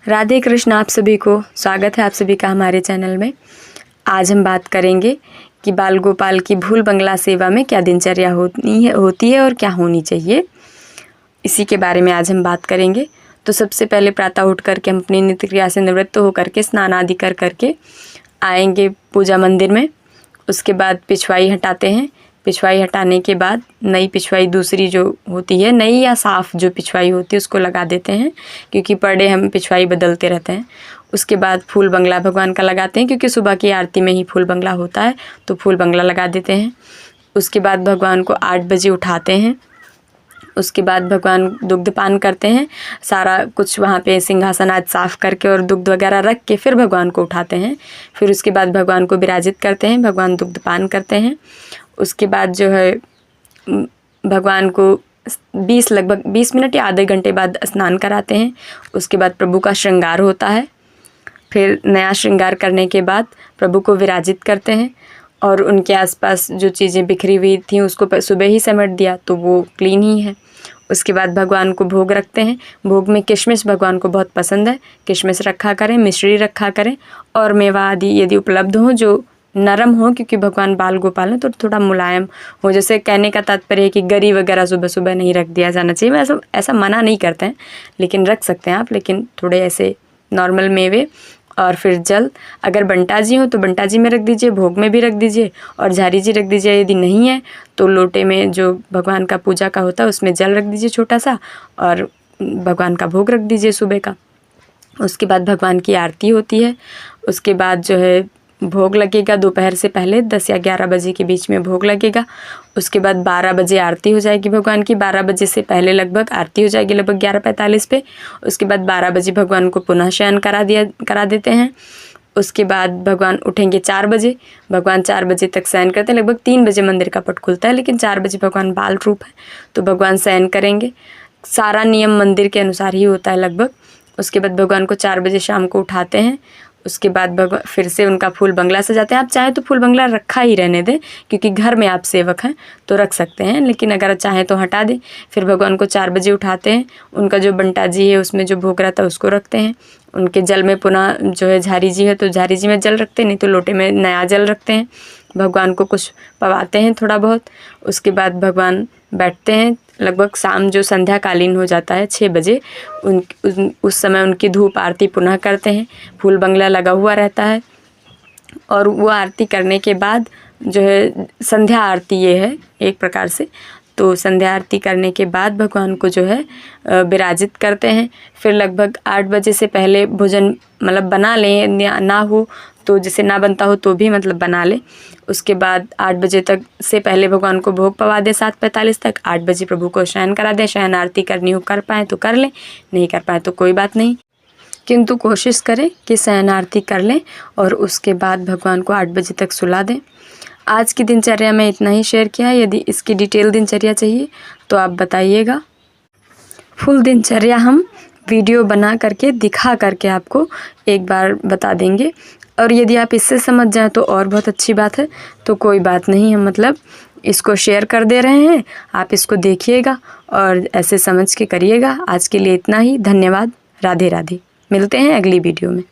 राधे कृष्ण। आप सभी को स्वागत है आप सभी का हमारे चैनल में। आज हम बात करेंगे कि बाल गोपाल की भूल बंगला सेवा में क्या दिनचर्या होती है और क्या होनी चाहिए, इसी के बारे में आज हम बात करेंगे। तो सबसे पहले प्रातः उठ करके हम अपनी नित्य क्रिया से निवृत्त होकर के स्नान आदि कर करके आएंगे पूजा मंदिर में। उसके बाद पिछवाई हटाते हैं। पिछवाई हटाने के बाद नई पिछवाई दूसरी जो होती है, नई या साफ़ जो पिछवाई होती है उसको लगा देते हैं, क्योंकि पर डे हम पिछवाई बदलते रहते हैं। उसके बाद फूल बंगला भगवान का लगाते हैं, क्योंकि सुबह की आरती में ही फूल बंगला होता है, तो फूल बंगला लगा देते हैं। उसके बाद भगवान को 8 बजे उठाते हैं। उसके बाद भगवान दुग्धपान करते हैं। सारा कुछ वहाँ पे सिंहासन आज साफ़ करके और दुग्ध वगैरह रख के फिर भगवान को उठाते हैं। फिर उसके बाद भगवान को विराजित करते हैं, भगवान दुग्धपान करते हैं। उसके बाद जो है भगवान को लगभग 20 मिनट या आधे घंटे बाद स्नान कराते हैं। उसके बाद प्रभु का श्रृंगार होता है। फिर नया श्रृंगार करने के बाद प्रभु को विराजित करते हैं और उनके आसपास जो चीज़ें बिखरी हुई थी उसको सुबह ही समेट दिया, तो वो क्लीन ही है। उसके बाद भगवान को भोग रखते हैं। भोग में किशमिश भगवान को बहुत पसंद है, किशमिश रखा करें, मिश्री रखा करें और मेवा आदि यदि उपलब्ध हो जो नरम हो, क्योंकि भगवान बाल गोपाल है तो थोड़ा मुलायम हो। जैसे कहने का तात्पर्य है कि गरी वगैरह सुबह सुबह नहीं रख दिया जाना चाहिए। मैं ऐसा मना नहीं करते हैं, लेकिन रख सकते हैं आप, लेकिन थोड़े ऐसे नॉर्मल मेवे। और फिर जल, अगर बंटा जी हो तो बंटा जी में रख दीजिए, भोग में भी रख दीजिए और झारी जी रख दीजिए। यदि नहीं है तो लोटे में जो भगवान का पूजा का होता है उसमें जल रख दीजिए छोटा सा और भगवान का भोग रख दीजिए सुबह का। उसके बाद भगवान की आरती होती है। उसके बाद जो है भोग लगेगा दोपहर से पहले 10 या 11 बजे के बीच में भोग लगेगा। उसके बाद 12 बजे आरती हो जाएगी भगवान की। 12 बजे से पहले लगभग आरती हो जाएगी, लगभग 11:45 पे। उसके बाद 12 बजे भगवान को पुनः शयन करा देते हैं। उसके बाद भगवान उठेंगे 4 बजे। भगवान 4 बजे तक शयन करते हैं। लगभग 3 बजे मंदिर का पट खुलता है, लेकिन 4 बजे भगवान बाल रूप है तो भगवान शयन करेंगे। सारा नियम मंदिर के अनुसार ही होता है लगभग। उसके बाद भगवान को 4 बजे शाम को उठाते हैं। उसके बाद भगवान फिर से उनका फूल बंगला सजाते हैं। आप चाहें तो फूल बंगला रखा ही रहने दें, क्योंकि घर में आप सेवक हैं तो रख सकते हैं, लेकिन अगर चाहें तो हटा दें। फिर भगवान को 4 बजे उठाते हैं। उनका जो बंटा जी है उसमें जो भोग रहता है उसको रखते हैं। उनके जल में पुनः जो है झारी जी है तो झारी जी में जल रखते हैं, नहीं तो लोटे में नया जल रखते हैं। भगवान को कुछ पवाते हैं थोड़ा बहुत। उसके बाद भगवान बैठते हैं। लगभग शाम जो संध्या कालीन हो जाता है 6 बजे उस समय उनकी धूप आरती पुनः करते हैं। फूल बंगला लगा हुआ रहता है और वो आरती करने के बाद जो है संध्या आरती ये है एक प्रकार से। तो संध्या आरती करने के बाद भगवान को जो है विराजित करते हैं। फिर लगभग 8 बजे से पहले भोजन मतलब बना लें, ना हो तो जैसे ना बनता हो तो भी मतलब बना लें। उसके बाद 8 बजे तक से पहले भगवान को भोग पवा दें 7:45 तक। 8 बजे प्रभु को शयन करा दें। शयन आरती करनी हो कर पाएँ तो कर लें, नहीं कर पाएँ तो कोई बात नहीं, किंतु कोशिश करें कि शयन आरती कर लें और उसके बाद भगवान को 8 बजे तक सुला दें। आज की दिनचर्या में इतना ही शेयर किया है। यदि इसकी डिटेल दिनचर्या चाहिए तो आप बताइएगा। फुल दिनचर्या हम वीडियो बना करके दिखा करके आपको एक बार बता देंगे, और यदि आप इससे समझ जाएं तो और बहुत अच्छी बात है। तो कोई बात नहीं, हम मतलब इसको शेयर कर दे रहे हैं, आप इसको देखिएगा और ऐसे समझ के करिएगा। आज के लिए इतना ही। धन्यवाद। राधे राधे। मिलते हैं अगली वीडियो में।